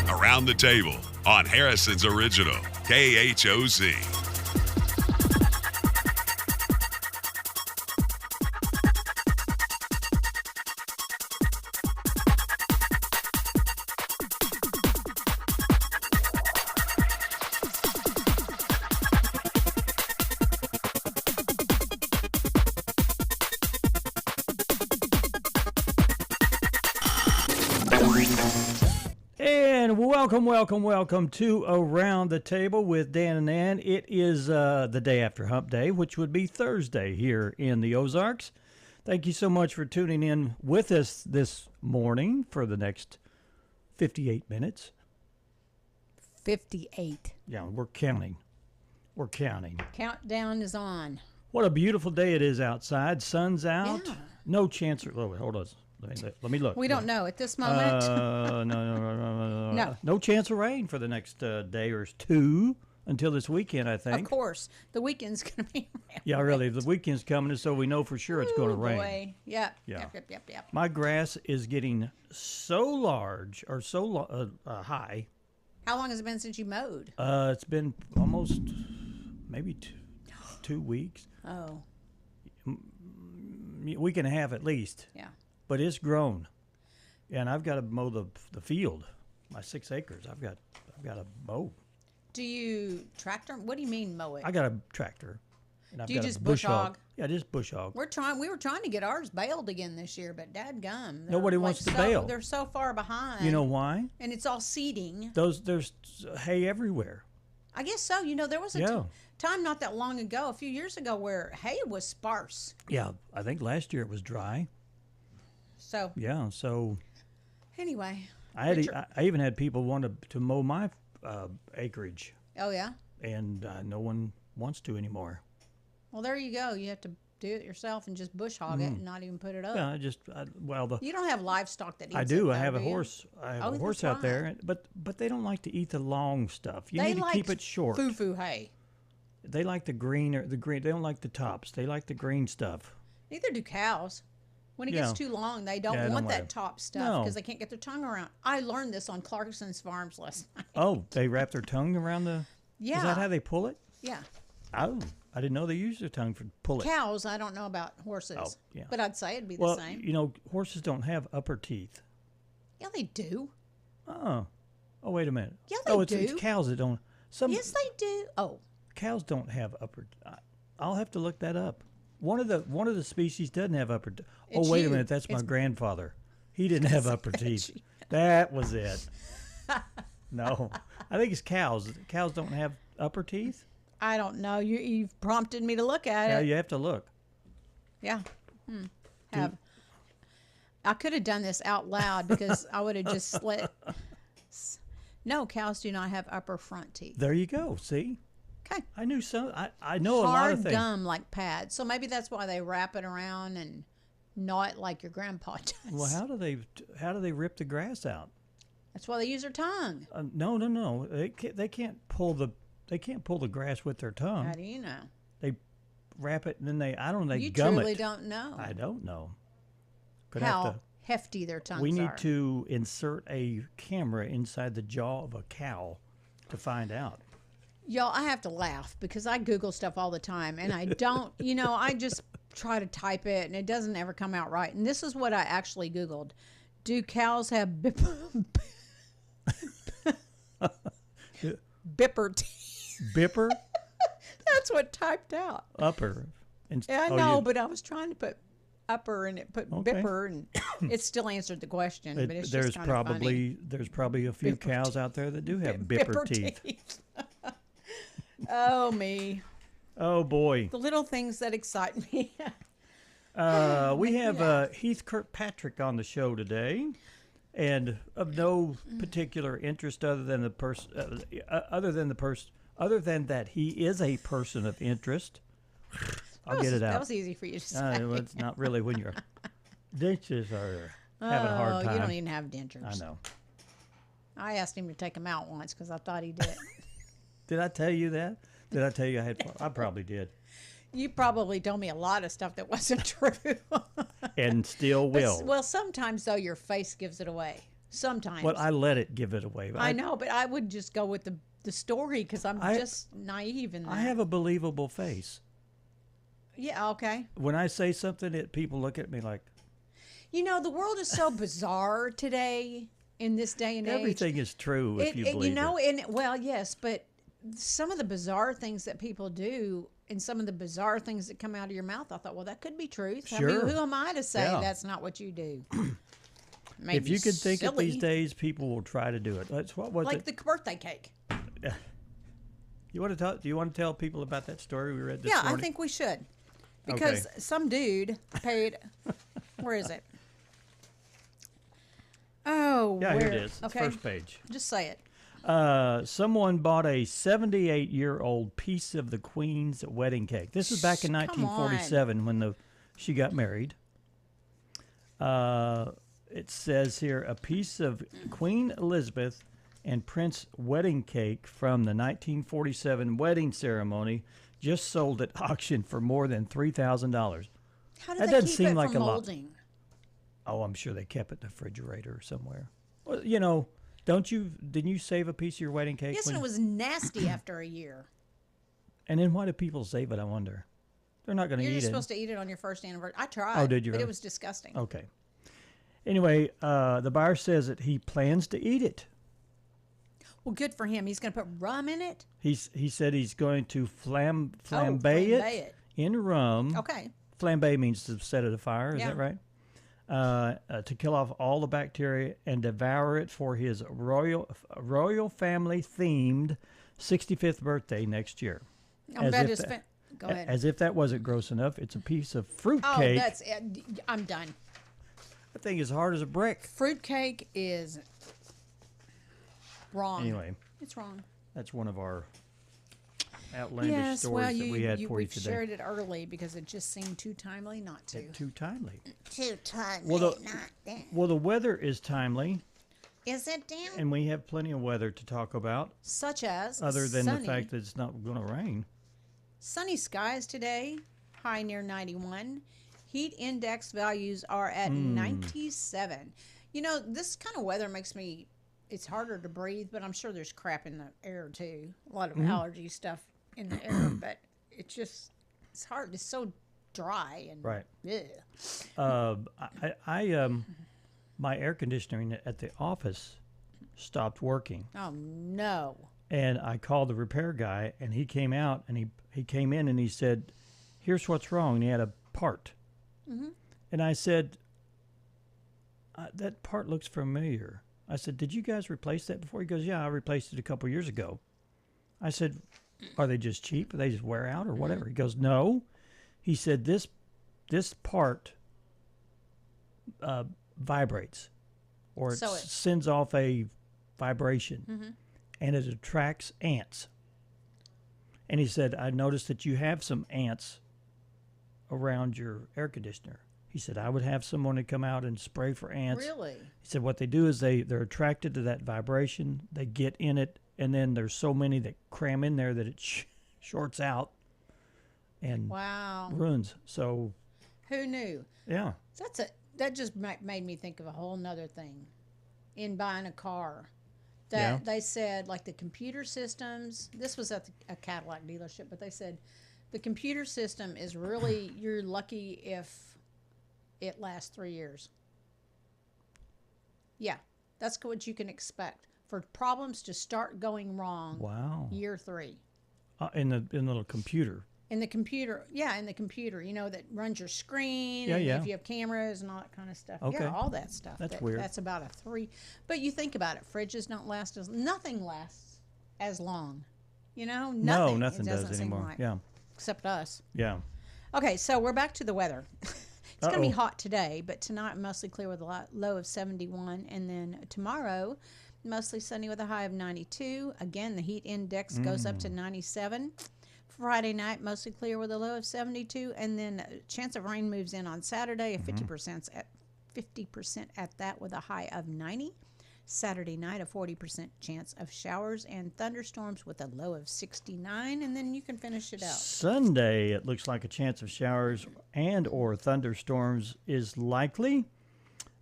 Around the Table on Harrison's Original, KHOC. And welcome to Around the Table with Dan and Ann. It is the day after Hump Day, which would be Thursday here in the Ozarks. Thank you so much for tuning in with us this morning for the next 58 minutes. 58. Yeah, we're counting. Countdown is on. What a beautiful day it is outside. Sun's out. Yeah. No chance. Hold on. Let me look. We don't know at this moment. No. No chance of rain for the next day or two until this weekend, I think. Of course. The weekend's going to be around. Yeah, really. The weekend's coming, so we know for sure it's going to rain. Boy. Yep. Yeah. Yep. My grass is getting so large or so high. How long has it been since you mowed? It's been almost maybe 2 weeks. Oh. Week and a half at least. Yeah. But it's grown, and I've got to mow the field, my 6 acres. I've got to mow. Do you tractor? What do you mean mow it? I got a tractor. And I've Do you got a just bush hog? Yeah, just bush hog. We were trying to get ours baled again this year, but dadgum. Nobody wants to bale. They're so far behind. You know why? And it's all seeding. There's hay everywhere. I guess so. You know, there was a time not that long ago, a few years ago, where hay was sparse. Yeah, I think last year it was dry. So yeah, so anyway, I even had people want to mow my acreage. Oh yeah, and no one wants to anymore. Well, there you go. You have to do it yourself and just bush hog it and not even put it up. Yeah, you don't have livestock that eats I do. It, though, I have do a you? horse. I have a that's horse out right. there, but they don't like to eat the long stuff. You need to keep it short. Foo hay. They like the green or the green. They don't like the tops. They like the green stuff. Neither do cows. When it gets too long, they don't want that top stuff because they can't get their tongue around. I learned this on Clarkson's Farms last night. Oh, they wrap their tongue around the... Yeah. Is that how they pull it? Yeah. Oh, I didn't know they used their tongue for pull it. Cows, I don't know about horses. Oh, yeah. But I'd say it'd be the same. You know, horses don't have upper teeth. Yeah, they do. Oh, wait a minute. Yeah, they do. It's cows that don't. Yes, they do. Oh. Cows don't have upper... I'll have to look that up. One of the species doesn't have upper teeth. Oh, wait a minute. That's my grandfather. He didn't have upper teeth. That was it. No. I think it's cows. Cows don't have upper teeth? I don't know. You've prompted me to look at it. Yeah, you have to look. Yeah. I could have done this out loud because I would have just let... No, cows do not have upper front teeth. There you go. See? Okay. I knew so. I know a lot of things. Hard gum like pads. So maybe that's why they wrap it around and gnaw it like your grandpa does. Well, how do they rip the grass out? That's why they use their tongue. No. They can't pull the grass with their tongue. How do you know? They wrap it and then they gum it. You truly don't know. I don't know. How hefty their tongues are. We need to insert a camera inside the jaw of a cow to find out. Y'all, I have to laugh because I Google stuff all the time and I don't, I just try to type it and it doesn't ever come out right. And this is what I actually Googled. Do cows have bipper teeth? Bipper? That's what typed out. Upper. Yeah, I know, but I was trying to put upper and it put bipper and it still answered the question. But it's just kind of funny. There's probably a few cows out there that do have bipper teeth. Oh, me. Oh, boy. The little things that excite me. We have Heath Kirkpatrick on the show today, and of no particular interest other than that he is a person of interest. I'll get it out. That was easy for you to say. Well, it's not really when your dentures are having a hard time. You don't even have dentures. I know. I asked him to take them out once because I thought he did. Did I tell you that? Did I tell you I had? I probably did. You probably told me a lot of stuff that wasn't true. And still will. Well, sometimes, though, your face gives it away. Sometimes. Well, I let it give it away. I know, but I would just go with the story because I'm just naive in that. I have a believable face. Yeah, okay. When I say something, people look at me like, You know, the world is so bizarre today in this day and age. everything is true if you believe it. Well, yes, but some of the bizarre things that people do and some of the bizarre things that come out of your mouth, I thought, well, that could be truth. Sure. I mean, who am I to say Yeah. that's not what you do? If you could think it these silly. days, people will try to do it. What was Like it? the birthday cake. You want to tell? Do you want to tell people about that story we read this Yeah, morning? I think we should. Because some dude paid, where is it? Oh, Yeah, where? here it is. It's Okay, first page. just say it. Someone bought a 78-year-old piece of the Queen's wedding cake. This was back in Come 1947 when she got married. It says here a piece of Queen Elizabeth and Prince wedding cake from the 1947 wedding ceremony just sold at auction for more than $3,000. How did That they doesn't keep seem it like from a lot. molding? Oh, I'm sure they kept it in the refrigerator somewhere. Well, you know, didn't you save a piece of your wedding cake? Yes, and it was nasty after a year. And then why do people save it, I wonder? They're not going to You're eat just it. supposed to eat it on your first anniversary. I tried. Oh, did you But really? it was disgusting. Okay. Anyway, the buyer says that he plans to eat it. Well, good for him. He's going to put rum in it. He said he's going to flambe flambe it in rum. Okay. Flambe means to set it afire. Is Yeah. that right? To kill off all the bacteria and devour it for his royal family themed 65th birthday next year. I'm As glad if to spend. Go ahead. As if that wasn't gross enough, it's a piece of fruit Oh, cake. that's it. I'm done. That thing is hard as a brick. Fruitcake is wrong. Anyway, It's wrong. that's one of our outlandish Yes, stories well, that we had for you we've today. shared it early because it just seemed too timely not to. Too timely. Too timely, Well, not that. Well, the weather is timely, Is it down? and we have plenty of weather to talk about, Such as other than sunny. the fact that it's not going to rain. Sunny skies today, high near 91. Heat index values are at 97. You know, this kind of weather makes me, it's harder to breathe, but I'm sure there's crap in the air too. A lot of allergy stuff in the air, but it's hard. It's so dry and Right. ugh. My air conditioning at the office stopped working, Oh no. and I called the repair guy, and he came out, and he came in, and he said, "Here's what's wrong." And he had a part, and I said, "That part looks familiar." I said, "Did you guys replace that before?" He goes, "Yeah, I replaced it a couple years ago." I said, "Are they just cheap? Or they just wear out or whatever?" He goes, "No." He said, this part vibrates, or it So it- sends off a vibration, and it attracts ants." And he said, "I noticed that you have some ants around your air conditioner." He said, "I would have someone to come out and spray for ants." Really? He said what they do is they're attracted to that vibration. They get in it, and then there's so many that cram in there that it shorts out and Wow. ruins. So Who knew? yeah, That just made me think of a whole nother thing in buying a car. That they said, like the computer systems, this was at a Cadillac dealership, but they said the computer system is really, you're lucky if it lasts 3 years. Yeah, that's what you can expect for problems to start going wrong. wow. Year 3. In the little computer. In the computer, you know, that runs your screen. Yeah, and yeah. If you have cameras and all that kind of stuff. Okay. Yeah, all that stuff. That's weird. That's about a 3. But you think about it, fridges don't last nothing lasts as long. You know, nothing. No, It nothing doesn't does seem anymore. like, Yeah, except us. yeah. Okay, so we're back to the weather. It's going to be Uh-oh. hot today, but tonight mostly clear with a low of 71. And then tomorrow, mostly sunny with a high of 92. Again, the heat index goes up to 97. Friday night, mostly clear with a low of 72. And then chance of rain moves in on Saturday, a 50% at that with a high of 90. Saturday night, a 40% chance of showers and thunderstorms with a low of 69. And then you can finish it out. Sunday, it looks like a chance of showers and or thunderstorms is likely.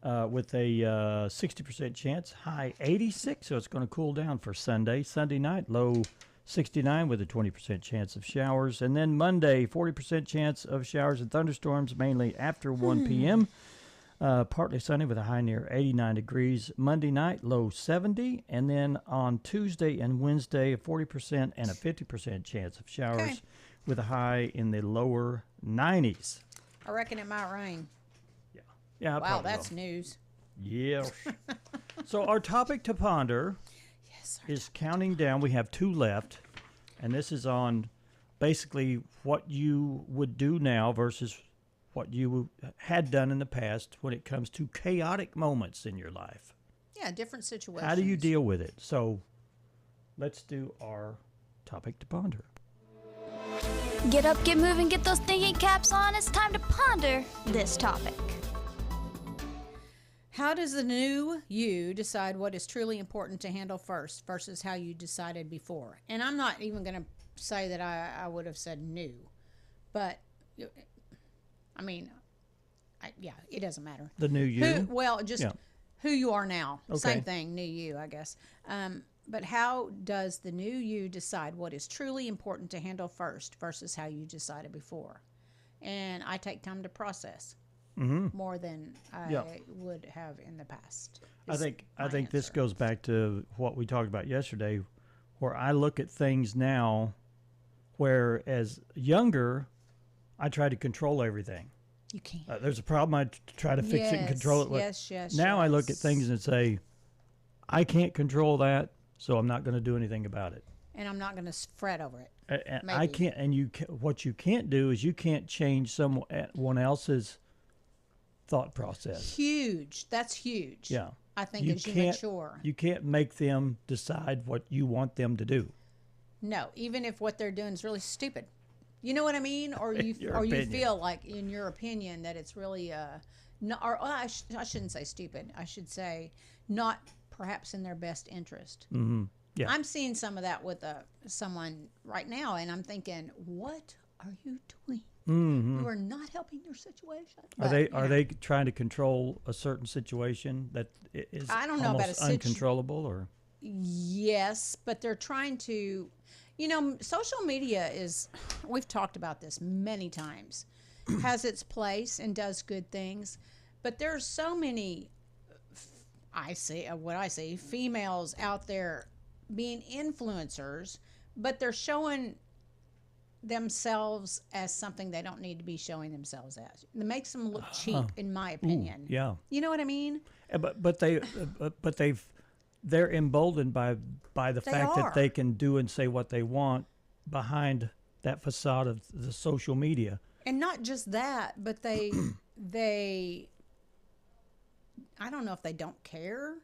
with a 60% chance, high 86. So it's going to cool down for Sunday. Sunday night, low 69 with a 20% chance of showers. And then Monday, 40% chance of showers and thunderstorms, mainly after 1 p.m. Partly sunny with a high near 89 degrees. Monday night, low 70. And then on Tuesday and Wednesday, a 40% and a 50% chance of showers with a high in the lower 90s. I reckon it might rain. Yeah. Wow, that's news. Yeah. So our topic to ponder is counting down. We have 2 left, and this is on basically what you would do now versus what you had done in the past when it comes to chaotic moments in your life. Yeah, different situations. How do you deal with it? So let's do our topic to ponder. Get up, get moving, get those thinking caps on. It's time to ponder this topic. How does the new you decide what is truly important to handle first versus how you decided before? And I'm not even going to say that I would have said new, but I mean, it doesn't matter. The new you? Who you are now. Okay. Same thing, new you, I guess. But how does the new you decide what is truly important to handle first versus how you decided before? And I take time to process. More than I would have in the past. I think this goes back to what we talked about yesterday, where I look at things now, where as younger, I try to control everything. You can't. There's a problem, I try to fix it and control it. Yes. Now I look at things and say, I can't control that, so I'm not going to do anything about it. And I'm not going to fret over it. And I can't. And what you can't do is you can't change someone else's thought process. Huge. That's huge. Yeah. I think as you mature. You can't make them decide what you want them to do. No, even if what they're doing is really stupid. You know what I mean? Or you feel like, in your opinion, that it's really I shouldn't say stupid. I should say not perhaps in their best interest. Mm-hmm. Yeah. I'm seeing some of that with someone right now, and I'm thinking, what are you doing? Mm-hmm. You are not helping your situation. Are they trying to control a certain situation that is I don't know almost about uncontrollable? Or yes, but they're trying to. Social media is. We've talked about this many times. Has its place and does good things, but there's so many. I see females out there being influencers, but they're showing themselves as something they don't need to be showing themselves as. It makes them look cheap, in my opinion. Yeah. You know what I mean? They're emboldened by the fact that they can do and say what they want behind that facade of the social media. And not just that, but they I don't know if they don't care.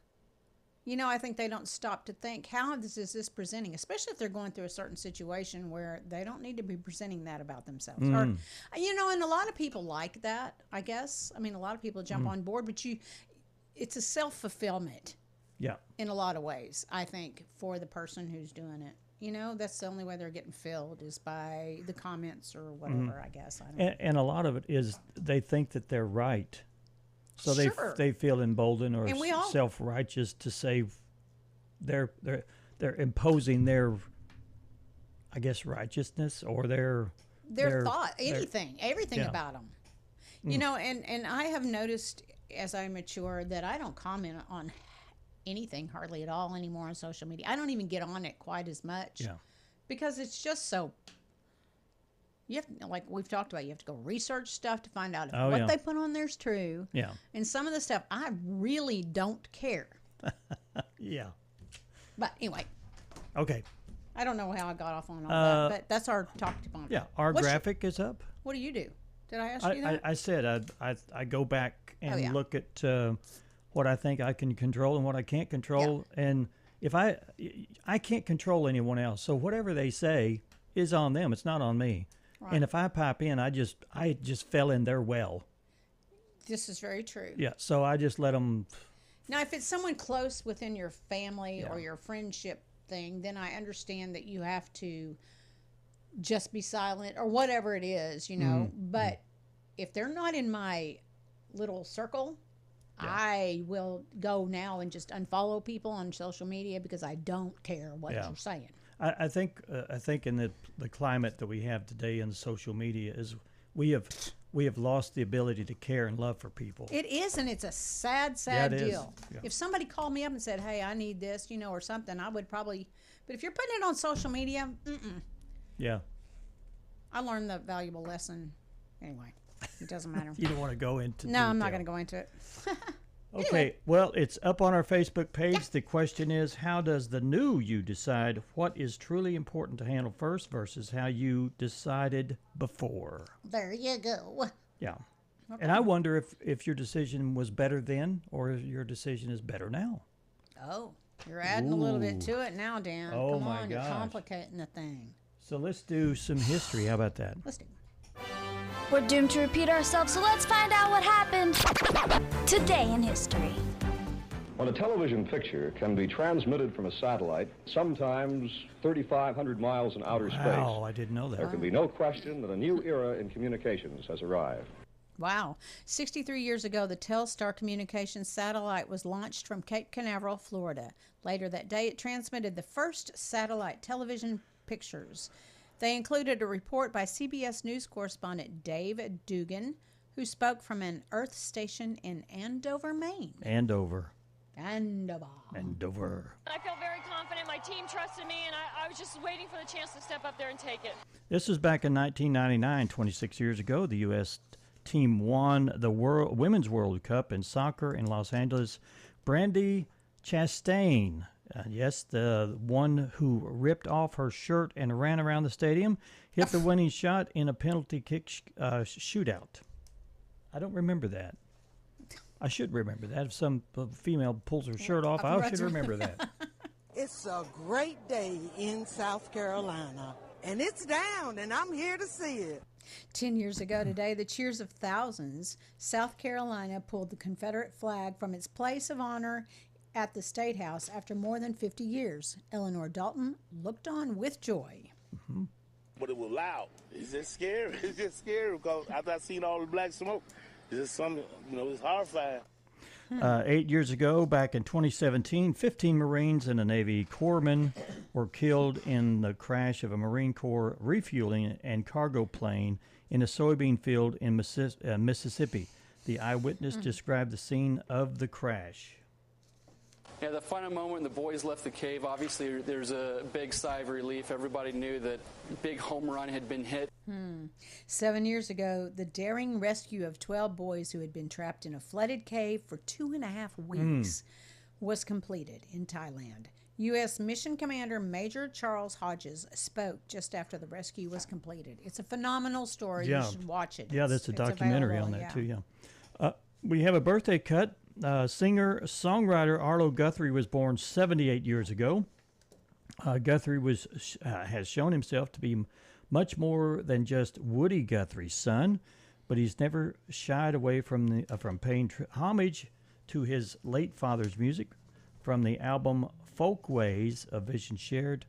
I think they don't stop to think, how is this presenting, especially if they're going through a certain situation where they don't need to be presenting that about themselves. Or, and a lot of people like that, I guess. I mean, a lot of people jump on board, but it's a self-fulfillment. Yeah. In a lot of ways, I think, for the person who's doing it. That's the only way they're getting filled is by the comments or whatever, I guess. I don't know. And a lot of it is they think that they're right. So they feel emboldened or self-righteous to say they're imposing their, I guess, righteousness or their thought, everything about them. And I have noticed as I mature that I don't comment on anything hardly at all anymore on social media. I don't even get on it quite as much because it's just so. You have, like we've talked about, you have to go research stuff to find out if what they put on there is true. Yeah. And some of the stuff, I really don't care. Yeah. But anyway. Okay. I don't know how I got off on all that, but that's our talk to ponder. Yeah, our graphic is up. What do you do? Did I ask you that? I said I go back and look at what I think I can control and what I can't control. Yeah. And if I can't control anyone else, so whatever they say is on them. It's not on me. Right. And if I pipe in, I just fell in their well. This is very true. Yeah, so I just let them. Now, if it's someone close within your family or your friendship thing, then I understand that you have to just be silent or whatever it is, But if they're not in my little circle, I will go now and just unfollow people on social media because I don't care what Yeah. you're saying. I think in the climate that we have today in social media is we have lost the ability to care and love for people. It is, and it's a sad Yeah, it is. deal. Yeah. If somebody called me up and said, "Hey, I need this," or something, I would probably. But if you're putting it on social media, Yeah. I learned the valuable lesson. Anyway, it doesn't matter. You don't want to go into No, I'm not detail. going to go into it. Okay, well, it's up on our Facebook page. The question is, how does the new you decide what is truly important to handle first versus how you decided before? There you go. Yeah. And I wonder if your decision was better then or if your decision is better now. Oh, you're adding a little bit Ooh. to it now, Dan. Oh, Come my on, you're gosh. complicating the thing. So let's do some history. How about that? Let's do it. We're doomed to repeat ourselves, so let's find out what happened today in history. When a television picture can be transmitted from a satellite, sometimes 3,500 miles in outer Wow, space, I didn't know there that. can be no question that a new era in communications has arrived. Wow. 63 years ago, the Telstar communications satellite was launched from Cape Canaveral, Florida. Later that day, it transmitted the first satellite television pictures. They included a report by CBS News correspondent Dave Dugan, who spoke from an Earth station in Andover, Maine. Andover. Andover. I felt very confident. My team trusted me, and I was just waiting for the chance to step up there and take it. This was back in 1999, 26 years ago. The U.S. team won the Women's World Cup in soccer in Los Angeles. Brandy Chastain, yes, the one who ripped off her shirt and ran around the stadium, hit the winning shot in a penalty kick shootout. I don't remember that. I should remember that. If some female pulls her shirt off, I should remember that. It's a great day in South Carolina, and it's down, and I'm here to see it. 10 years ago today, the cheers of thousands, South Carolina pulled the Confederate flag from its place of honor at the State House after more than 50 years. Eleanor Dalton looked on with joy. But it was loud. It's just scary. It's just scary because after I seen all the black smoke, it's just something, it's horrifying. 8 years ago, back in 2017, 15 Marines and a Navy corpsman were killed in the crash of a Marine Corps refueling and cargo plane in a soybean field in Mississippi. The eyewitness described the scene of the crash. Yeah, the final moment when the boys left the cave, obviously there's a big sigh of relief. Everybody knew that big home run had been hit. 7 years ago, the daring rescue of 12 boys who had been trapped in a flooded cave for 2.5 weeks was completed in Thailand. U.S. Mission Commander Major Charles Hodges spoke just after the rescue was completed. It's a phenomenal story. Yeah. You should watch it. Yeah, that's a documentary on available, that too, yeah. We have a birthday cut. Singer-songwriter Arlo Guthrie was born 78 years ago. Guthrie has shown himself to be much more than just Woody Guthrie's son, but he's never shied away from paying homage to his late father's music. From the album Folkways, A Vision Shared,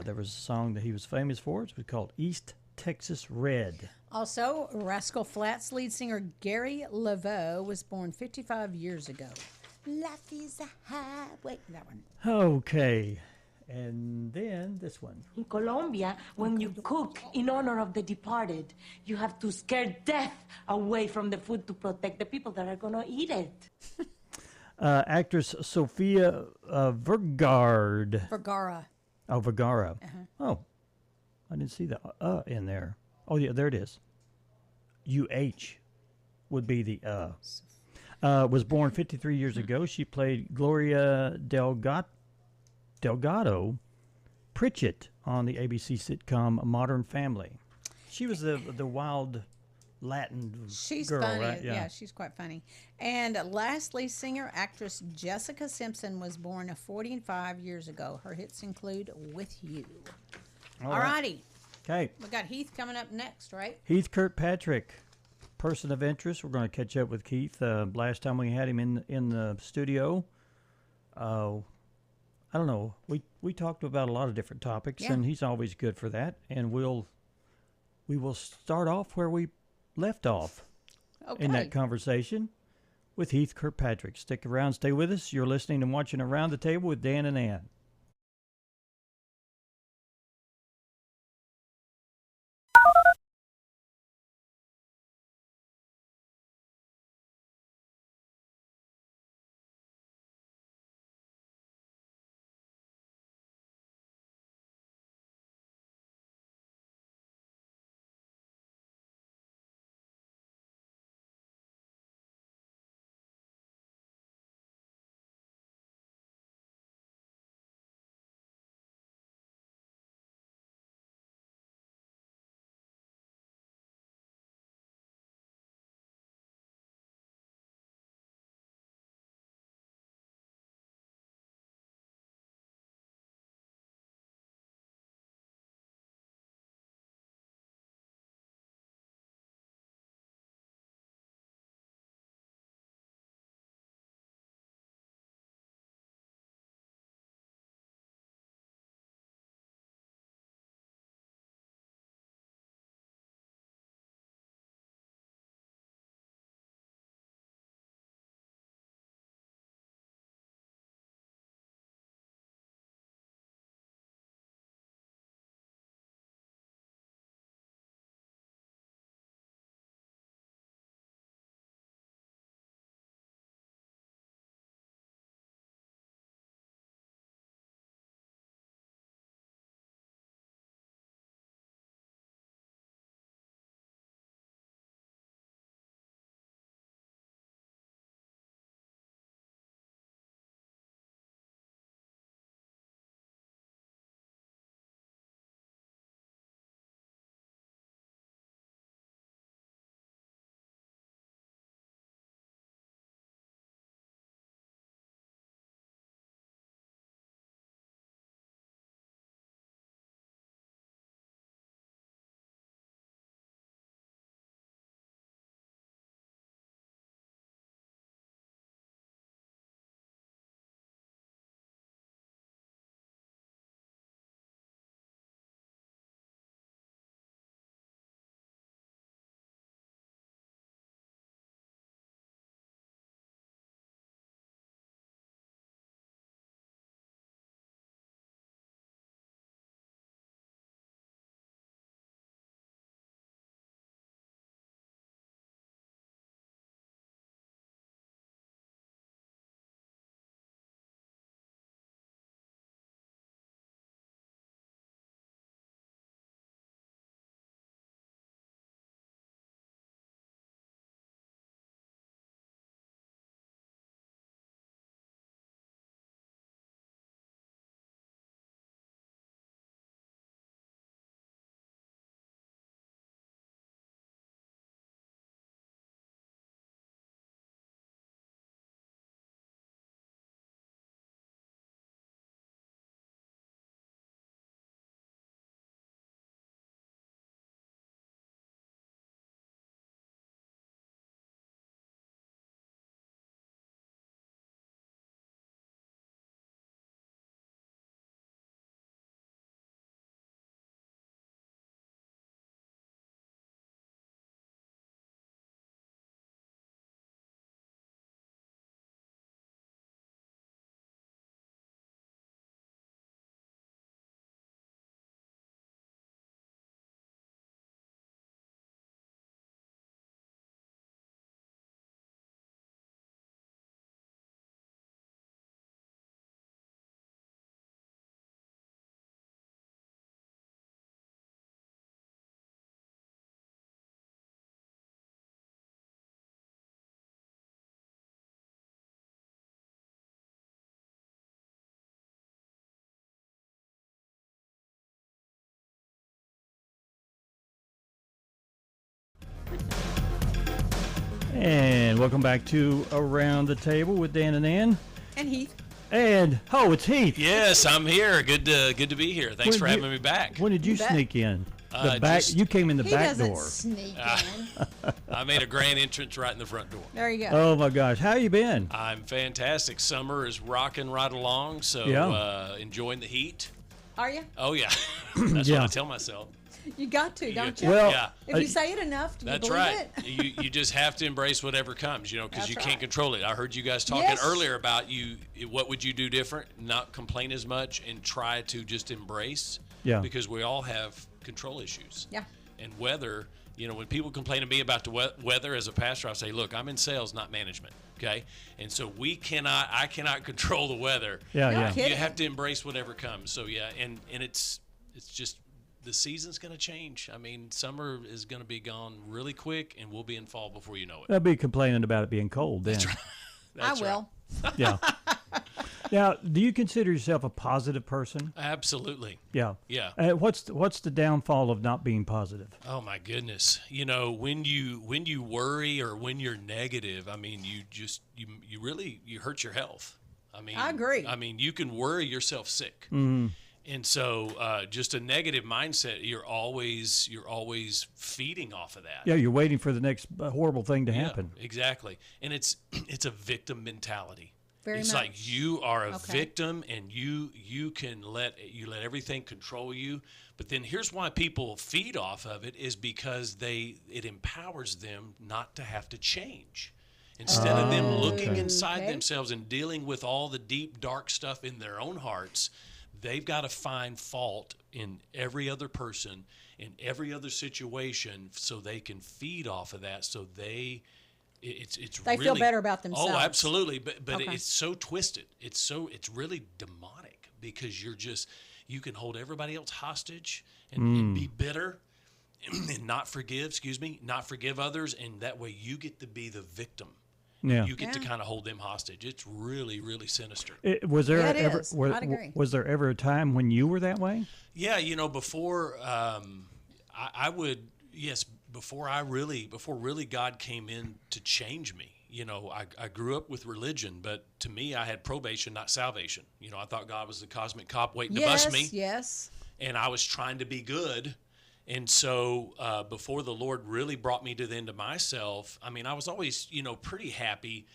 there was a song that he was famous for. It was called East Texas Red. Also, Rascal Flatts lead singer Gary Laveau was born 55 years ago. Life is a highway. That one. Okay. And then this one. In Colombia, when you cook in honor of the departed, you have to scare death away from the food to protect the people that are going to eat it. Actress Sofia Vergara. Oh, Vergara. Oh, I didn't see the in there. Oh, yeah, there it is. UH would be the was born 53 years ago. She played Gloria Delgado Pritchett on the ABC sitcom Modern Family. She was the wild Latin She's girl, funny. right? Yeah, she's quite funny. And lastly, singer-actress Jessica Simpson was born 45 years ago. Her hits include With You. All righty. Okay. We got Heath coming up next, right? Heath Kirkpatrick, person of interest. We're going to catch up with Keith. Last time we had him in the studio, I don't know. We talked about a lot of different topics, and he's always good for that. And we will start off where we left off in that conversation with Heath Kirkpatrick. Stick around, stay with us. You're listening and watching Around the Table with Dan and Ann. And welcome back to Around the Table with Dan and Ann. And Heath. And, it's Heath. Yes, I'm here. Good to be here. Thanks for having me back. When did you sneak in? The back. You came in the back door. Sneak in. I made a grand entrance right in the front door. There you go. Oh, my gosh. How you been? I'm fantastic. Summer is rocking right along, so enjoying the heat. Are you? Oh, yeah. That's Yeah. what I tell myself. You got to, don't you? Well, yeah. If you say it enough, do you That's believe right. it? You just have to embrace whatever comes, because That's you right. can't control it. I heard you guys talking Yes. earlier about what would you do different, not complain as much, and try to just embrace. Yeah. Because we all have control issues. Yeah. And weather, when people complain to me about the weather as a pastor, I say, look, I'm in sales, not management. Okay. And so I cannot control the weather. Yeah, No yeah. kidding. You have to embrace whatever comes. So yeah, and it's just the season's going to change. I mean, summer is going to be gone really quick, and we'll be in fall before you know it. They'll be complaining about it being cold then. That's right. That's I will. Yeah. Now, do you consider yourself a positive person? Absolutely. Yeah. Yeah. What's the downfall of not being positive? Oh my goodness. When you worry or when you're negative, I mean, you really hurt your health. I mean, I agree. I mean, you can worry yourself sick. Mm-hmm. And so, just a negative mindset, you're always feeding off of that. Yeah, you're waiting for the next horrible thing to happen. Yeah, exactly. And it's a victim mentality. Very it's much. like you are a Okay. victim, and you can let everything control you. But then here's why people feed off of it is because it empowers them not to have to change. Instead of them looking inside themselves and dealing with all the deep, dark stuff in their own hearts, they've got to find fault in every other person, in every other situation, so they can feed off of that. So they They feel better about themselves. Oh, absolutely. But Okay. it's so twisted. It's really demonic because you can hold everybody else hostage and be bitter and not forgive others, and that way you get to be the victim. Yeah. You get to kind of hold them hostage. It's really, really sinister. Was there Yeah, it ever is. I'd agree. was there ever a time when you were that way? Yeah, before I would, yes, before really God came in to change me. I grew up with religion, but to me, I had probation, not salvation. I thought God was the cosmic cop waiting to bust me. Yes. And I was trying to be good. And so before the Lord really brought me to the end of myself, I mean, I was always, pretty happy,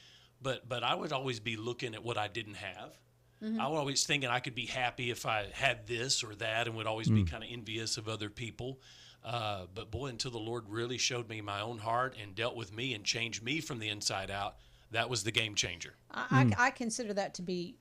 but I would always be looking at what I didn't have. I was always thinking I could be happy if I had this or that, and would always be kind of envious of other people. But boy, until the Lord really showed me my own heart and dealt with me and changed me from the inside out, that was the game changer. I consider that to be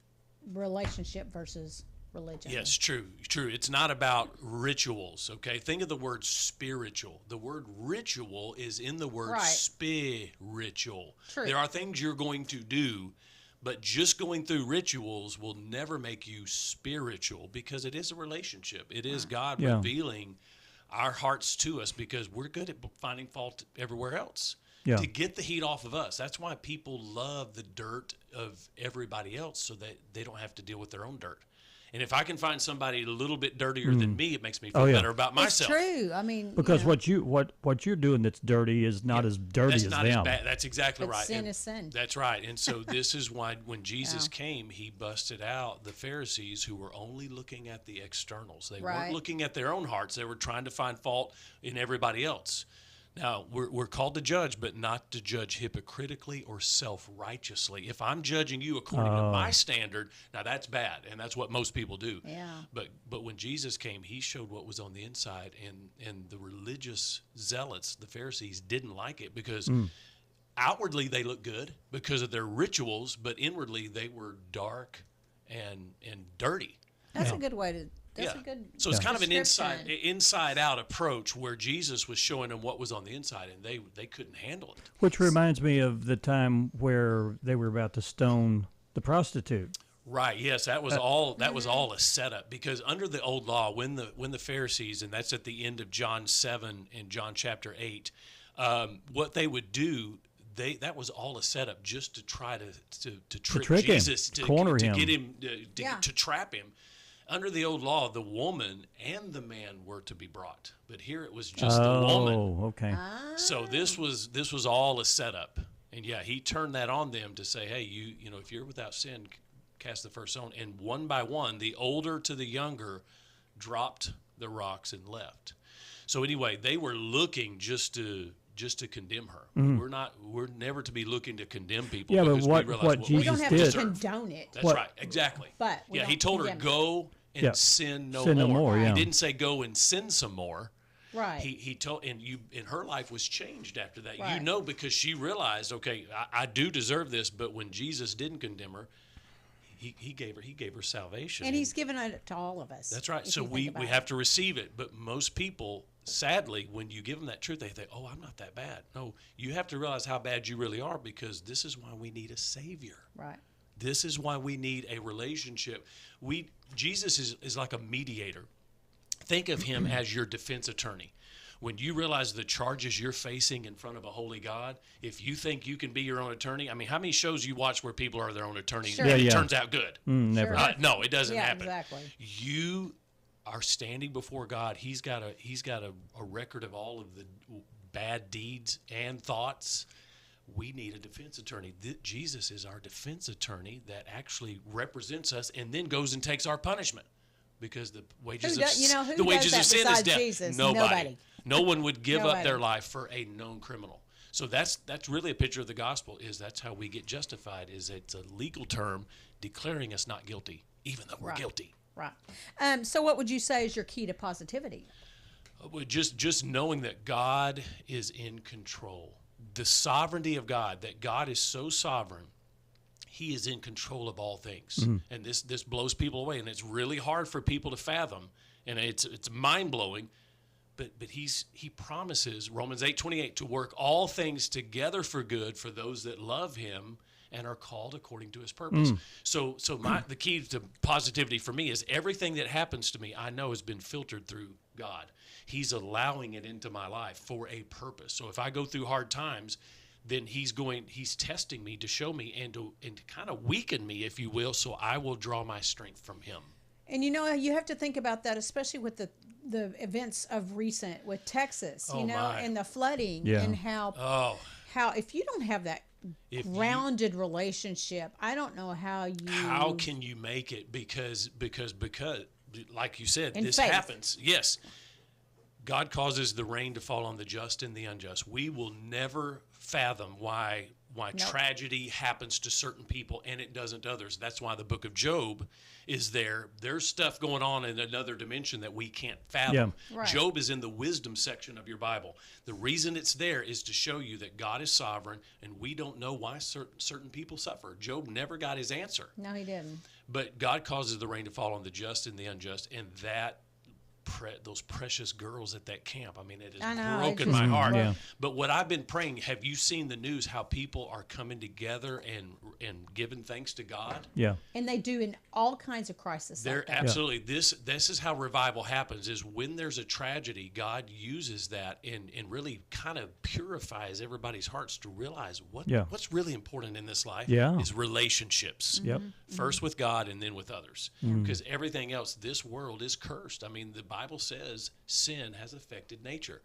relationship versus religion. Yes, true. It's not about rituals, okay? Think of the word spiritual. The word ritual is in the word Right. spiritual. True. There are things you're going to do, but just going through rituals will never make you spiritual because it is a relationship. It is God Yeah. revealing our hearts to us because we're good at finding fault everywhere else. Yeah. To get the heat off of us. That's why people love the dirt of everybody else so that they don't have to deal with their own dirt. And if I can find somebody a little bit dirtier than me, it makes me feel better about myself. It's true. I mean, Because what you're doing that's dirty is not as dirty That's as not them. as bad. That's exactly But right. sin And is sin. That's right. And so this is why when Jesus came, he busted out the Pharisees who were only looking at the externals. They Right. weren't looking at their own hearts. They were trying to find fault in everybody else. Now, we're called to judge, but not to judge hypocritically or self-righteously. If I'm judging you according to my standard, now that's bad, and that's what most people do. Yeah. But when Jesus came, he showed what was on the inside, and the religious zealots, the Pharisees, didn't like it because outwardly they looked good because of their rituals, but inwardly they were dark and dirty. That's a good way to. That's Yeah. a good. So it's kind of an description. inside out approach where Jesus was showing them what was on the inside, and they couldn't handle it. Which reminds me of the time where they were about to stone the prostitute. Right. Yes, that was all. That was all a setup because under the old law, when the Pharisees, and that's at the end of John 7 and John chapter 8, what they would do. That was all a setup just to try to trick Jesus, him, corner to him. get him, to trap him. Under the old law, the woman and the man were to be brought, but here it was just the woman. Oh, okay. So this was all a setup, and yeah, he turned that on them to say, hey, you know, if you're without sin, cast the first stone. And one by one, the older to the younger, dropped the rocks and left. So anyway, they were looking just to condemn her. We're never to be looking to condemn people. Yeah, but because what we realize Jesus We don't have did- to condone it. That's right, exactly. But we yeah, he don't told her, condemn it. go and Yeah. sin no Sin more. no more, yeah. He didn't say go and sin some more. Right. He told, and her life was changed after that. Right. You know, because she realized, okay, I do deserve this, but when Jesus didn't condemn her, he gave her salvation. And he's given it to all of us. That's right. if So you we think about have it. to receive it. But most people, sadly, when you give them that truth, they think, oh, I'm not that bad. No, you have to realize how bad you really are, because this is why we need a Savior. Right. This is why we need a relationship. Jesus is like a mediator. Think of him as your defense attorney. When you realize the charges you're facing in front of a holy God, if you think you can be your own attorney, I mean, how many shows you watch where people are their own attorneys Sure. and Yeah, it yeah. turns out good? Never. No, it doesn't Yeah, happen. exactly. You are standing before God. He's got a record of all of the bad deeds and thoughts. We need a defense attorney. Jesus is our defense attorney that actually represents us and then goes and takes our punishment. Because the wages Who of does that sin is besides death. Jesus? Nobody. Nobody. No one would give up Nobody. their life for a known criminal. So that's really a picture of the gospel. That's how we get justified. It's a legal term declaring us not guilty, even though we're guilty. Right. So what would you say is your key to positivity? Just knowing that God is in control, the sovereignty of God. That God is so sovereign. He is in control of all things. And this blows people away, and it's really hard for people to fathom, and it's mind-blowing, but he promises, Romans 8:28, to work all things together for good for those that love him and are called according to his purpose. So the key to positivity for me is everything that happens to me, I know has been filtered through God. He's allowing it into my life for a purpose. So if I go through hard times, then he's testing me to show me and to kind of weaken me, if you will, so I will draw my strength from him. And you have to think about that, especially with the events of recent with Texas, and the flooding, and how if you don't have that grounded relationship, I don't know how can you make it, because like you said, in this faith. happens. Yes. God causes the rain to fall on the just and the unjust. We will never fathom why tragedy happens to certain people and it doesn't to others. That's why the book of Job is there. There's stuff going on in another dimension that we can't fathom. Yeah. Right. Job is in the wisdom section of your Bible. The reason it's there is to show you that God is sovereign, and we don't know why certain people suffer. Job never got his answer. No, he didn't. But God causes the rain to fall on the just and the unjust, and those precious girls at that camp. I mean, it has broken my heart. Yeah. But what I've been praying, have you seen the news, how people are coming together and giving thanks to God? Yeah. And they do in all kinds of crises. They're like that. absolutely. This is how revival happens, is when there's a tragedy, God uses that and really kind of purifies everybody's hearts to realize what's really important in this life is relationships. Yep. First with God and then with others. Because everything else, this world is cursed. I mean, the Bible says sin has affected nature.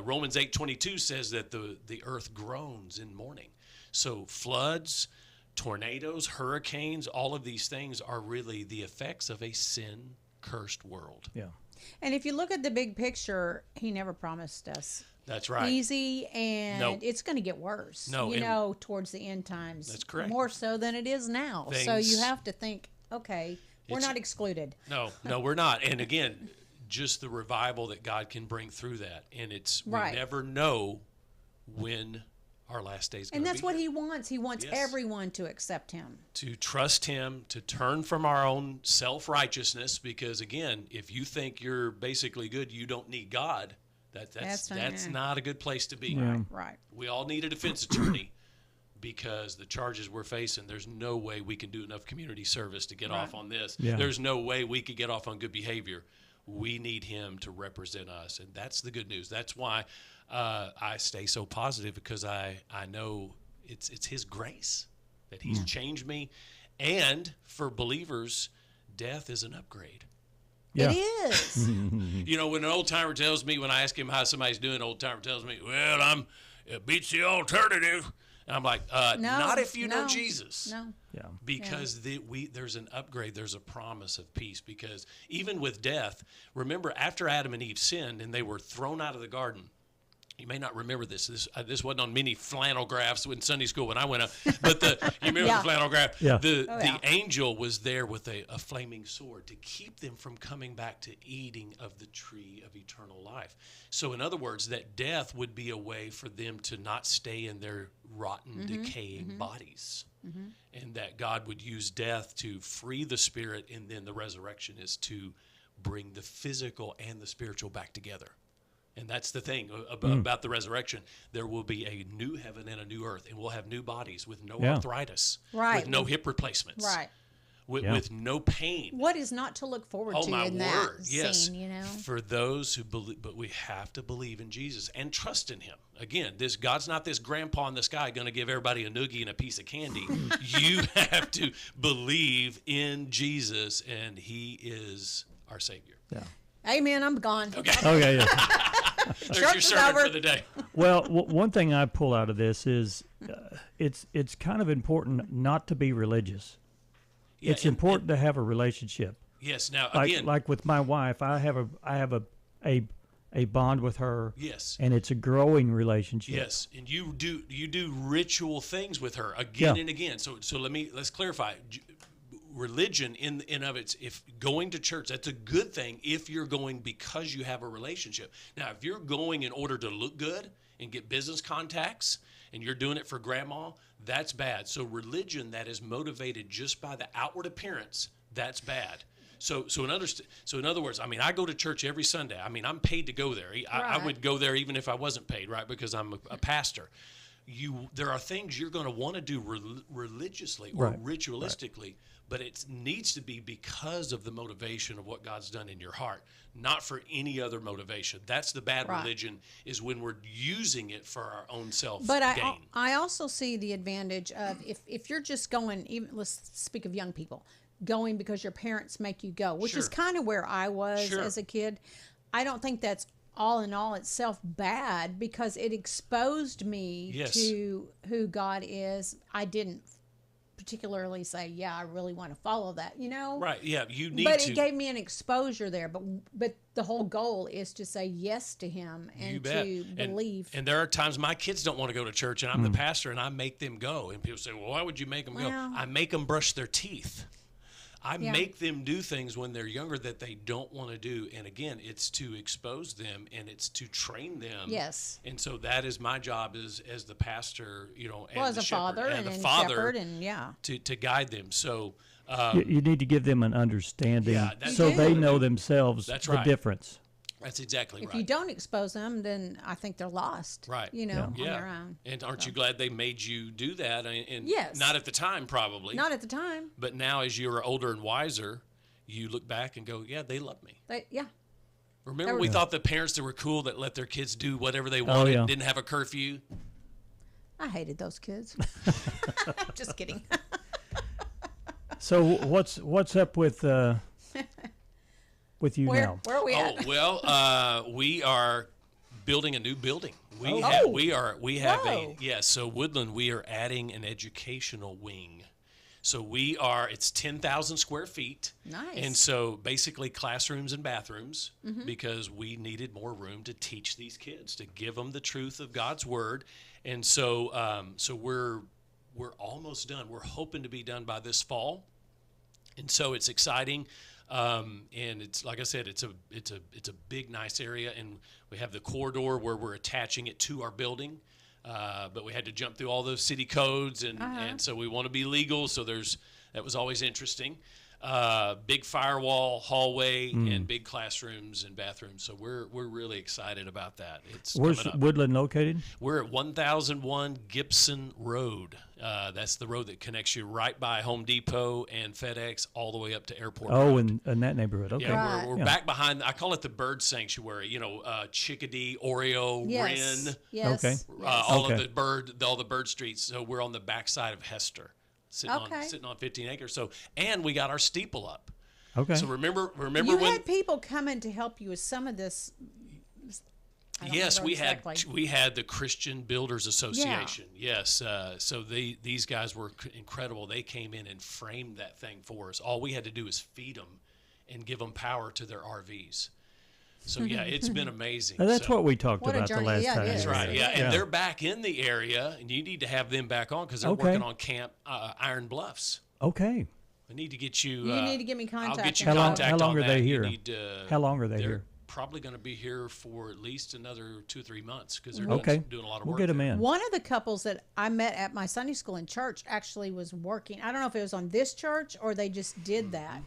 Romans 8:22 says that the earth groans in mourning. So floods, tornadoes, hurricanes, all of these things are really the effects of a sin-cursed world. Yeah. And if you look at the big picture, he never promised us That's right. easy, and it's going to get worse. No, towards the end times. That's correct. More so than it is now. So you have to think, okay, we're not excluded. No, we're not. And again, just the revival that God can bring through that, and we never know when our last day is going to be. And that's what he wants. He wants Yes. everyone to accept him. To trust him, to turn from our own self-righteousness, because again, if you think you're basically good, you don't need God, that's not a good place to be. Yeah. Right. We all need a defense attorney, because the charges we're facing, there's no way we can do enough community service to get off on this. Yeah. There's no way we could get off on good behavior. We need him to represent us, and that's the good news. That's why I stay so positive, because I know it's his grace that he's changed me. And for believers, death is an upgrade. Yeah. It is. When an old timer tells me, when I ask him how somebody's doing, old timer tells me, well, it beats the alternative. And I'm like, not if you know Jesus. No. Yeah. Because there's an upgrade, there's a promise of peace. Because even with death, remember, after Adam and Eve sinned and they were thrown out of the garden, You may not remember this. This wasn't on many flannel graphs in Sunday school when I went up. But you remember the flannel graph? Yeah. The angel was there with a flaming sword to keep them from coming back to eating of the tree of eternal life. So in other words, that death would be a way for them to not stay in their rotten, decaying bodies. And that God would use death to free the spirit, and then the resurrection is to bring the physical and the spiritual back together. And that's the thing about the resurrection. There will be a new heaven and a new earth, and we'll have new bodies with no arthritis, with no hip replacements, with no pain. What is not to look forward to in that scene, you know? For those who believe, but we have to believe in Jesus and trust in him. Again, God's not this grandpa in the sky going to give everybody a noogie and a piece of candy. You have to believe in Jesus, and he is our Savior. Yeah. Amen. I'm gone. Okay. Yeah. There's your sermon for the day. Well, one thing I pull out of this is it's kind of important not to be religious. Yeah, it's important to have a relationship. Yes. Now, again, like with my wife, I have a bond with her. Yes. And it's a growing relationship. Yes, and you do ritual things with her again and again. So let's clarify. Religion in of its, if going to church, that's a good thing if you're going because you have a relationship. Now, if you're going in order to look good and get business contacts and you're doing it for grandma, that's bad. So religion that is motivated just by the outward appearance, that's bad. So in other words, I mean, I go to church every Sunday. I mean, I'm paid to go there. I would go there even if I wasn't paid, right? Because I'm a pastor. There are things you're going to want to do religiously or ritualistically, but it needs to be because of the motivation of what God's done in your heart, not for any other motivation. That's the bad religion, is when we're using it for our own self But gain. I also see the advantage of if you're just going, even let's speak of young people, going because your parents make you go, which is kind of where I was as a kid. I don't think that's all in all itself bad, because it exposed me to who God is. I didn't particularly say, yeah, I really want to follow that, you know? Right, yeah, you need but to. It gave me an exposure there. But the whole goal is to say yes to him and to believe. And there are times my kids don't want to go to church, and I'm the pastor, and I make them go. And people say, well, why would you make them go? I make them brush their teeth. I make them do things when they're younger that they don't want to do. And again, it's to expose them and it's to train them. Yes. And so that is my job as the pastor, you know, and as the a shepherd, father and and the a father shepherd and to guide them. So you need to give them an understanding so You they do. know themselves That's the right. difference. That's exactly if right. you don't expose them, then I think they're lost. Right. You know, on their own. And aren't you glad they made you do that? And Yes. Not at the time, probably. Not at the time. But now, as you're older and wiser, you look back and go, yeah, they love me. Remember, we thought the parents that were cool that let their kids do whatever they wanted and didn't have a curfew? I hated those kids. Just kidding. So what's up with you now? Where are we at? Oh, well, we are building a new building. So Woodland, we are adding an educational wing. So it's 10,000 square feet. Nice. And so basically classrooms and bathrooms, because we needed more room to teach these kids, to give them the truth of God's word. And so we're almost done. We're hoping to be done by this fall. And so it's exciting. And it's, like I said, it's a big, nice area. And we have the corridor where we're attaching it to our building. But we had to jump through all those city codes, and so we want to be legal. So that was always interesting. Big firewall hallway and big classrooms and bathrooms. So we're really excited about that. Where's Woodland located? We're at 1001 Gibson Road. That's the road that connects you right by Home Depot and FedEx all the way up to Airport Road. In that neighborhood. Okay. Yeah, we're back behind. I call it the bird sanctuary. You know, chickadee, oriole, wren. Yes. Okay. All of the bird streets. So we're on the backside of Hester. Sitting on 15 acres. So, and we got our steeple up. Okay. So remember you when had people coming to help you with some of this. Yes, we had the Christian Builders Association. Yeah. Yes. So these guys were incredible. They came in and framed that thing for us. All we had to do is feed them and give them power to their RVs. So yeah, it's been amazing. Now, that's So- what we talked What a about the journey. last Yeah, it time. is. That's right. Yeah, and Yeah. they're back in the area, and you need to have them back on because they're Okay. working on Camp Iron Bluffs. Okay. I need to get you. You need to give me contact. I'll get you info. contact How long on are that. they You here? need, How long are they they're here? Probably going to be here for at least another 2 or 3 months because they're Okay. doing a lot of We'll work. get them there. in. One of the couples that I met at my Sunday school in church actually was working. I don't know if it was on this church or they just did that.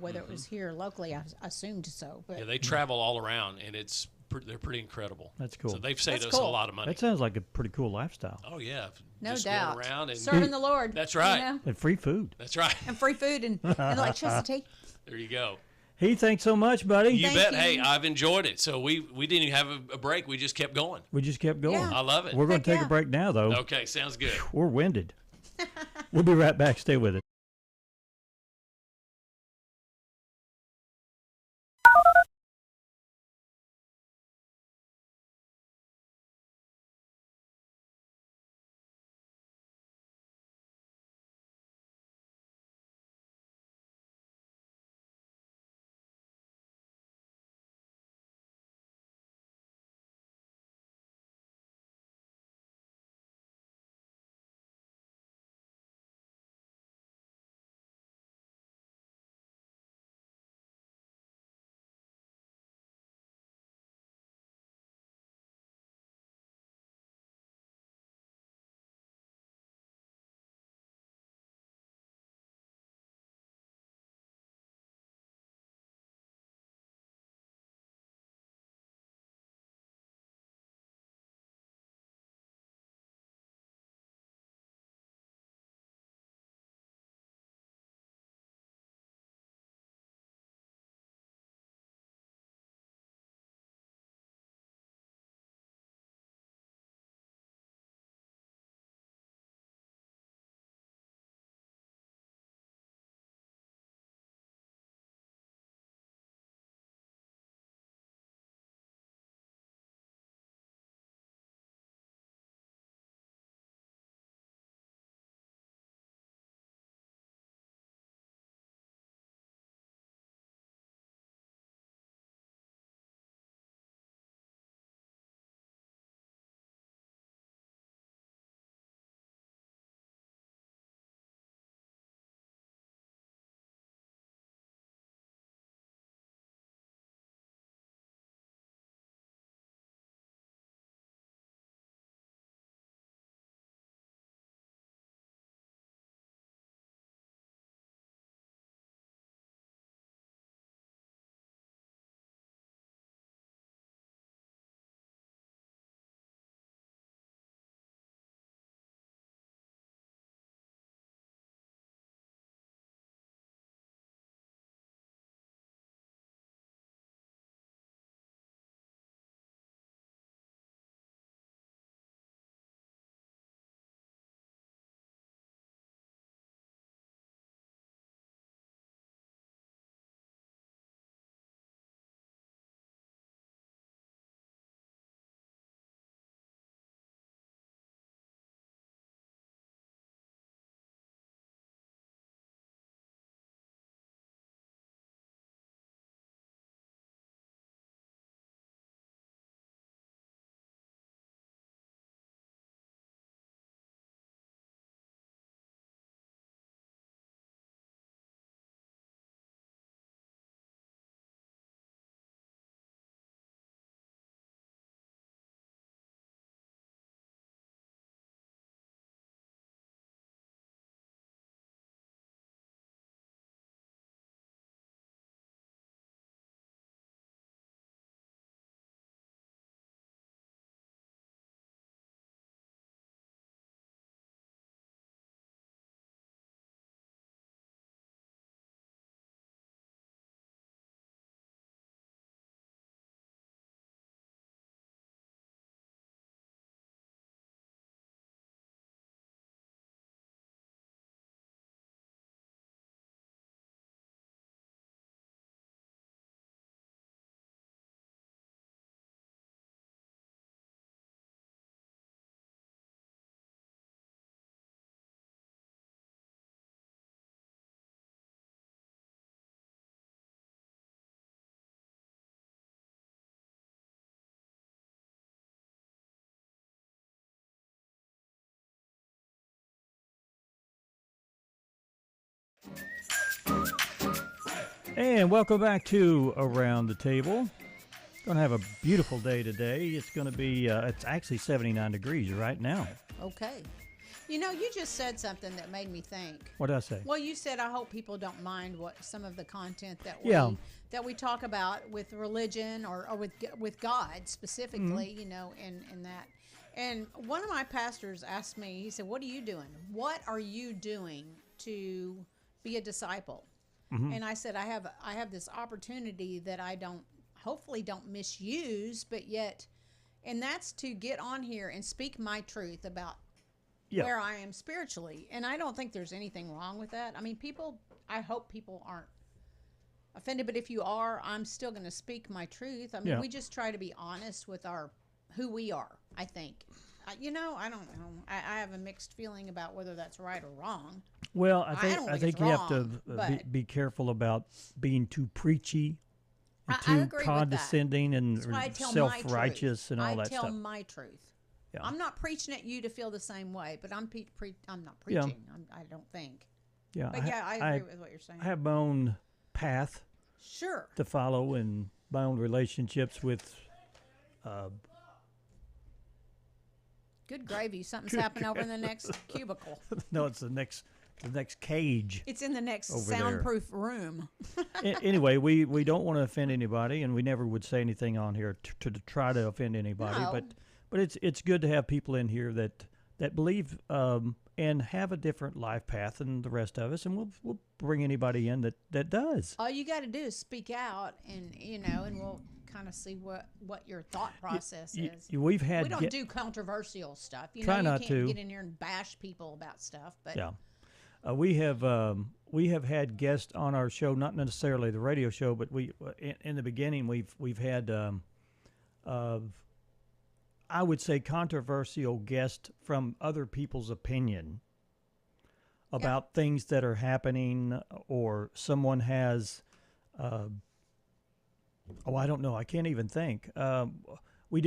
Whether it was here locally, I assumed so. But Yeah, they travel all around, and they're pretty incredible. That's cool. So they've saved That's us a cool. lot of money. That sounds like a pretty cool lifestyle. Oh yeah, no just doubt, going around and serving the Lord. That's right. And free food. That's right. And free food and electricity. There you go. Heath, thanks so much, buddy. You Thank bet. you. Hey, I've enjoyed it. So we didn't even have a break. We just kept going. We just kept going. Yeah. I love it. We're going Heck to take yeah. a break now, though. Okay, sounds good. We're winded. We'll be right back. Stay with it. And welcome back to Around the Table. Going to have a beautiful day today. It's going to be, it's actually 79 degrees right now. Okay. You know, you just said something that made me think. What did I say? Well, you said, I hope people don't mind what some of the content that we talk about with religion or with God specifically, you know, in that. And one of my pastors asked me, he said, what are you doing? What are you doing to be a disciple? And I said, I have this opportunity that I hopefully don't misuse, but yet, and that's to get on here and speak my truth about where I am spiritually. And I don't think there's anything wrong with that. I mean, I hope people aren't offended, but if you are, I'm still going to speak my truth. I mean, we just try to be honest with who we are, I think. You know, I don't know. I have a mixed feeling about whether that's right or wrong. Well, I think you have to be careful about being too preachy, and too condescending, and self-righteous and all that stuff. I tell my truth. Yeah. I'm not preaching at you to feel the same way, but I'm not preaching. Yeah. I don't think. Yeah, but I agree with what you're saying. I have my own path. Sure. To follow, and my own relationships with. Good gravy. Something's happened over in the next cubicle. No, it's the next cage. It's in the next soundproof room. Anyway, we don't want to offend anybody, and we never would say anything on here to try to offend anybody. No. But it's good to have people in here that believe and have a different life path than the rest of us, and we'll bring anybody in that does. All you got to do is speak out, and and we'll kind of see what your thought process is. We don't do controversial stuff. You can't get in here and bash people about stuff. But yeah, we have had guests on our show, not necessarily the radio show, but we in the beginning we've had I would say controversial guests from other people's opinion about things that are happening, or someone has. I don't know. I can't even think. We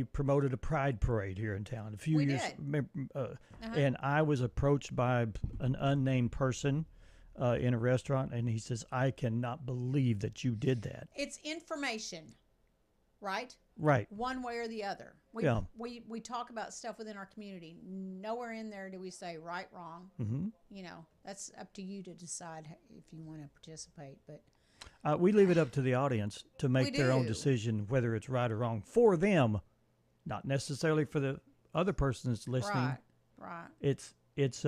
promoted a pride parade here in town a few years. And I was approached by an unnamed person in a restaurant, and he says, "I cannot believe that you did that." It's information, right? Right. One way or the other. We talk about stuff within our community. Nowhere in there do we say right, wrong. Mm-hmm. You know, that's up to you to decide if you want to participate. But we leave it up to the audience to make their own decision whether it's right or wrong for them, not necessarily for the other person that's listening. Right. It's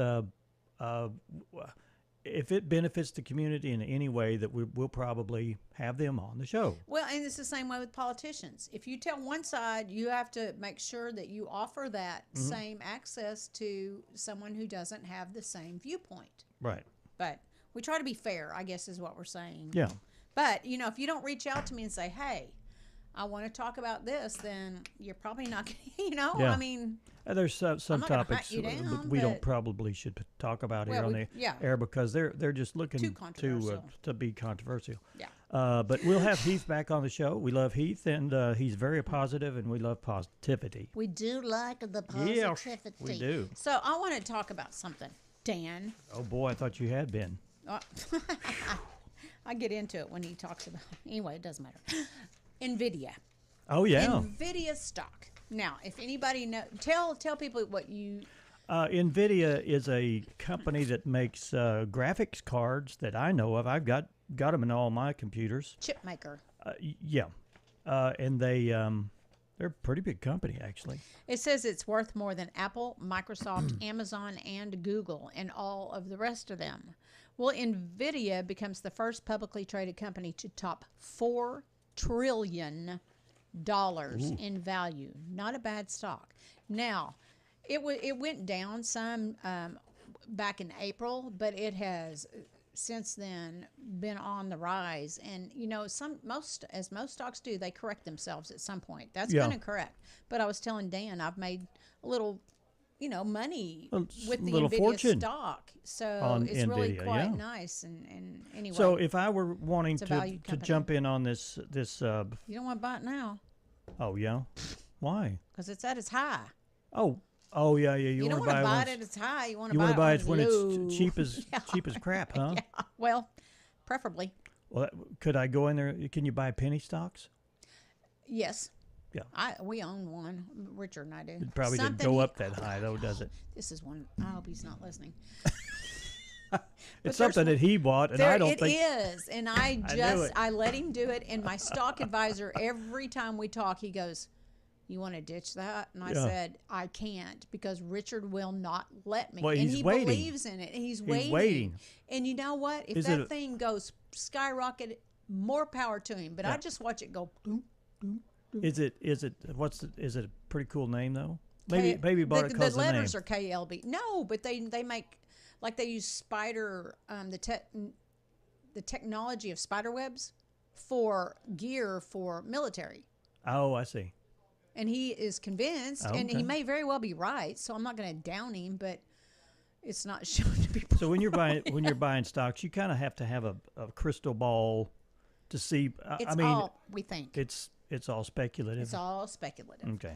if it benefits the community in any way, that we'll probably have them on the show. Well, and it's the same way with politicians. If you tell one side, you have to make sure that you offer that same access to someone who doesn't have the same viewpoint. Right. But we try to be fair, I guess is what we're saying. Yeah. But, if you don't reach out to me and say, hey, I want to talk about this, then you're probably not going to, I mean. There's some topics we don't probably should talk about here on the air, because they're just looking to be controversial. Yeah. But we'll have Heath back on the show. We love Heath, and he's very positive, and we love positivity. We do like the positivity. Yeah, we do. So I want to talk about something, Dan. Oh, boy, I thought you had been. I get into it when he talks about it. Anyway, it doesn't matter. NVIDIA. Oh, yeah. NVIDIA stock. Now, if anybody know, tell people what you. NVIDIA is a company that makes graphics cards that I know of. I've got them in all my computers. Chip maker. Yeah, and they're a pretty big company, actually. It says it's worth more than Apple, Microsoft, Amazon, and Google, and all of the rest of them. Well, NVIDIA becomes the first publicly traded company to top $4 trillion in value. Not a bad stock. Now, it went down some back in April, but it has since then been on the rise. And most stocks do, they correct themselves at some point. That's going to correct. But I was telling Dan, I've made a little money with the NVIDIA fortune stock. So it's NVIDIA, really quite nice. And anyway. So if I were wanting to jump in on this you don't want to buy it now. Oh, yeah? Why? Because it's at its high. Oh, Oh yeah, yeah. You don't want to buy it at its high. You want to You want to buy it when low. it's cheap as cheap as crap, huh? Yeah. Well, preferably. Well, could I go in there? Can you buy penny stocks? Yes. Yeah. We own one. Richard and I do. It probably didn't go up that high, though, does it? This is one. I hope he's not listening. It's something that he bought, and I don't think it is. And I let him do it. And my stock advisor, every time we talk, he goes, "You want to ditch that?" And I said, "I can't because Richard will not let me." Well, and he's he waiting. believes in it. And he's waiting. And you know what? If that thing goes skyrocket, more power to him. But I just watch it go. Boom, boom. Is it is it a pretty cool name though? Maybe bought it because the letters are KLB. No, but they make like they use spider the technology of spider webs for gear for military. Oh, I see. And he is convinced, and he may very well be right. So I'm not going to down him, but it's not shown to be. So when you're buying stocks, you kind of have to have a crystal ball to see. All we think. It's all speculative. It's all speculative. Okay.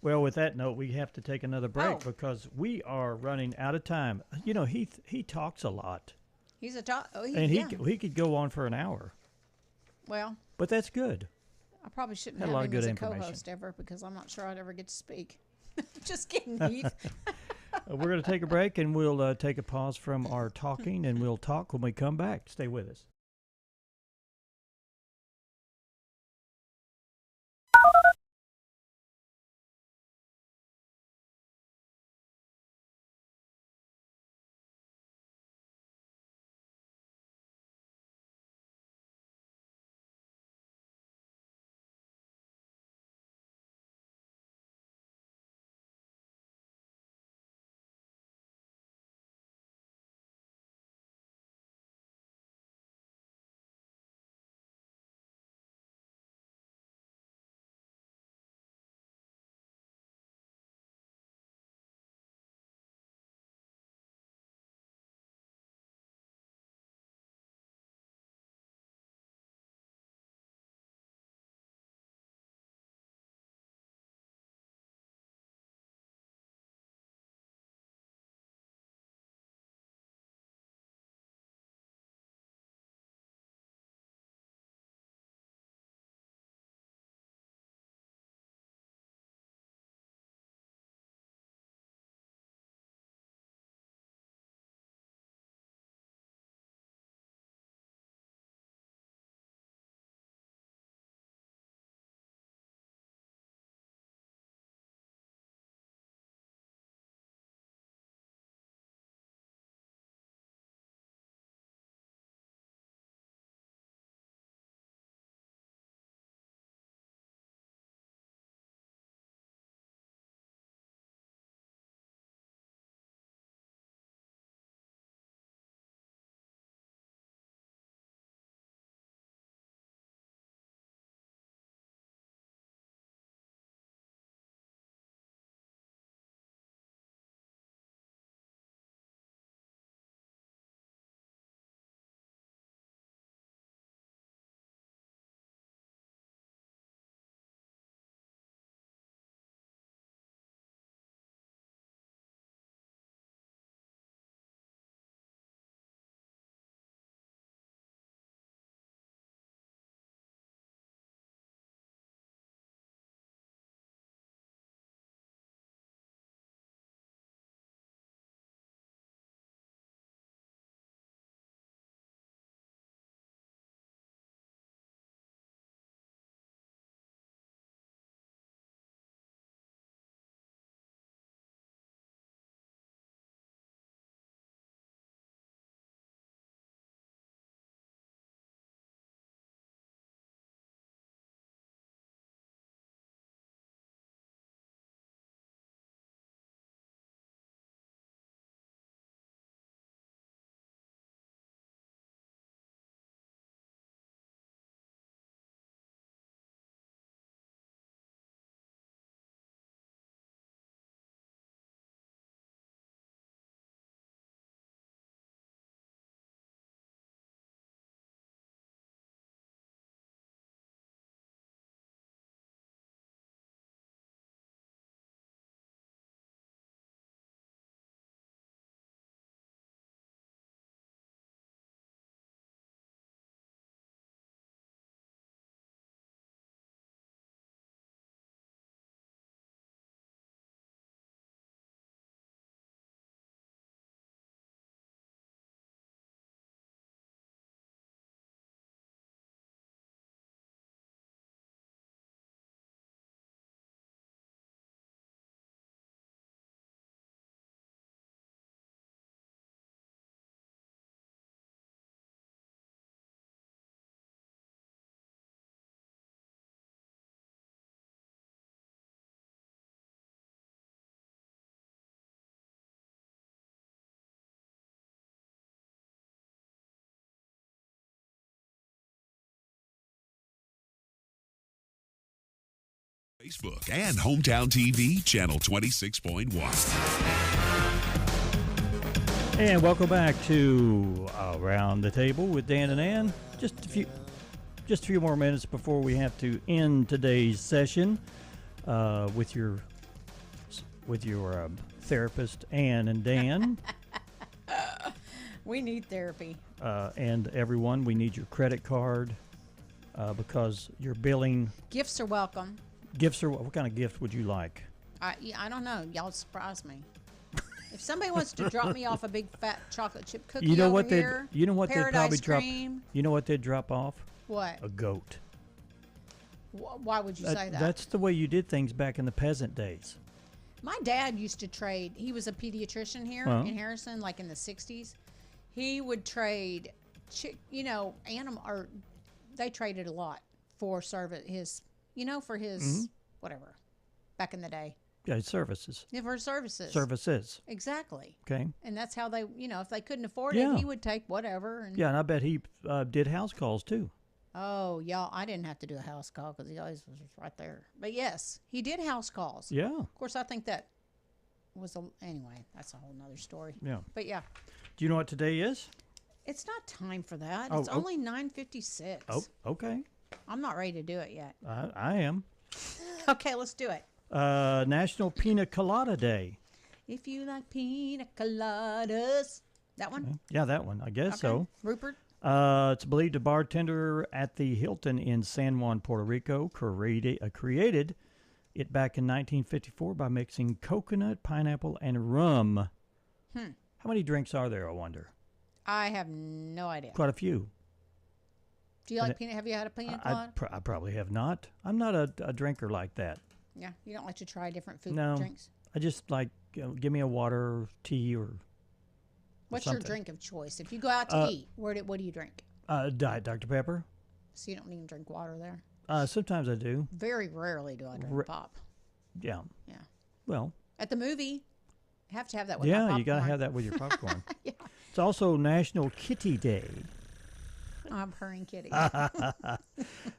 Well, with that note, we have to take another break because we are running out of time. You know, he talks a lot. He's a talk. He could go on for an hour. Well, but that's good. I probably shouldn't have him as a co-host ever because I'm not sure I'd ever get to speak. Just kidding, Heath. We're going to take a break and we'll take a pause from our talking and we'll talk when we come back. Stay with us. Facebook, and Hometown TV, channel 26.1. And welcome back to Around the Table with Dan and Ann. Just a few more minutes before we have to end today's session with your therapist, Ann and Dan. We need therapy. And everyone, we need your credit card because your billing. Gifts are welcome. Gifts are, what kind of gift would you like? I don't know. Y'all surprise me. If somebody wants to drop me off a big fat chocolate chip cookie You know over what they? here, You know what they'd probably Paradise drop? Cream. You know what they'd drop off? What? A goat. Why would you say that? That's the way you did things back in the peasant days. My dad used to trade. He was a pediatrician here in Harrison, like in the 60s. He would trade, animal, or they traded a lot for his whatever, back in the day. Yeah, services. Yeah, for services. Services. Exactly. Okay. And that's how they, if they couldn't afford it, he would take whatever. And yeah, and I bet he did house calls too. Oh, y'all, I didn't have to do a house call because he always was right there. But yes, he did house calls. Yeah. Of course, I think that was anyway, that's a whole nother story. Yeah. But yeah. Do you know what today is? It's not time for that. It's only 9:56. Oh, okay. I'm not ready to do it yet. I am. Okay, let's do it. National Pina Colada Day. If you like pina coladas. That one? Yeah, that one. I guess so. Rupert? It's believed a bartender at the Hilton in San Juan, Puerto Rico, created it back in 1954 by mixing coconut, pineapple, and rum. How many drinks are there, I wonder? I have no idea. Quite a few. Do you like peanut? Have you had a pina colada? I probably have not. I'm not a drinker like that. Yeah, you don't like to try different food No, drinks? I just like, give me a water, tea, or What's something. your drink of choice? If you go out to eat, what do you drink? Diet Dr. Pepper. So you don't even drink water there? Sometimes I do. Very rarely do I drink pop. Yeah. Yeah. Well. At the movie, you have to have that with my Yeah, popcorn. you got to have that with your popcorn. Yeah. It's also National Kitty Day. I'm purring kitty.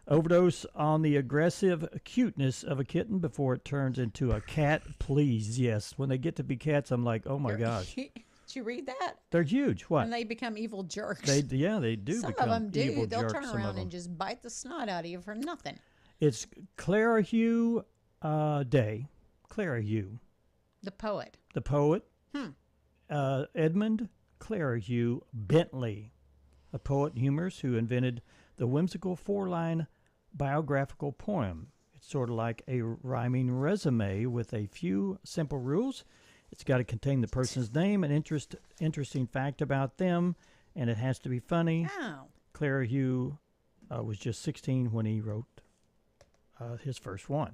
Overdose on the aggressive cuteness of a kitten before it turns into a cat. Please, yes. When they get to be cats, I'm like, oh my gosh. Did you read that? They're huge. What? And they become evil jerks. They do Some become of them do. evil They'll jerks, turn some of around them. and just bite the snot out of you for nothing. It's Clarahue Day. Clarahue. The poet. The poet. Edmund Clarahue Bentley, a poet and humorist who invented the whimsical four-line biographical poem. It's sort of like a rhyming resume with a few simple rules. It's got to contain the person's name, an interesting fact about them, and it has to be funny. Oh. Clarahue was just 16 when he wrote his first one.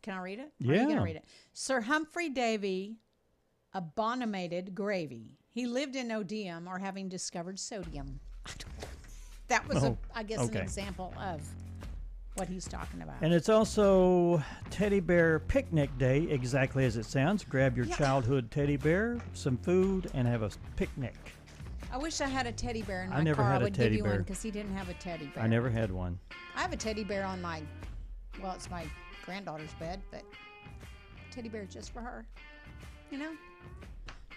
Can I read it? Yeah. Are you going to read it? Sir Humphrey Davy abominated gravy. He lived in odium or having discovered sodium. That was, I guess, an example of what he's talking about. And it's also Teddy Bear Picnic Day, exactly as it sounds. Grab your childhood teddy bear, some food, and have a picnic. I wish I had a teddy bear in my I never car. had I a would teddy give you bear. one because he didn't have a teddy bear. I never had one. I have a teddy bear on it's my granddaughter's bed, but teddy bear just for her. You know?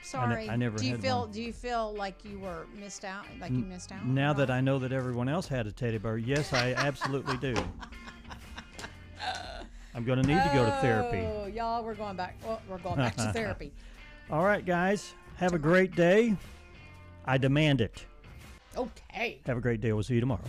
Sorry. I never do you had feel one. Do you feel like you were missed out? Like you missed out? Now that I know that everyone else had a teddy bear, yes, I absolutely do. I'm going to need to go to therapy. Oh, y'all, we're going back. Well, we're going back to therapy. All right, guys. Have a great day. I demand it. Okay. Have a great day. We'll see you tomorrow.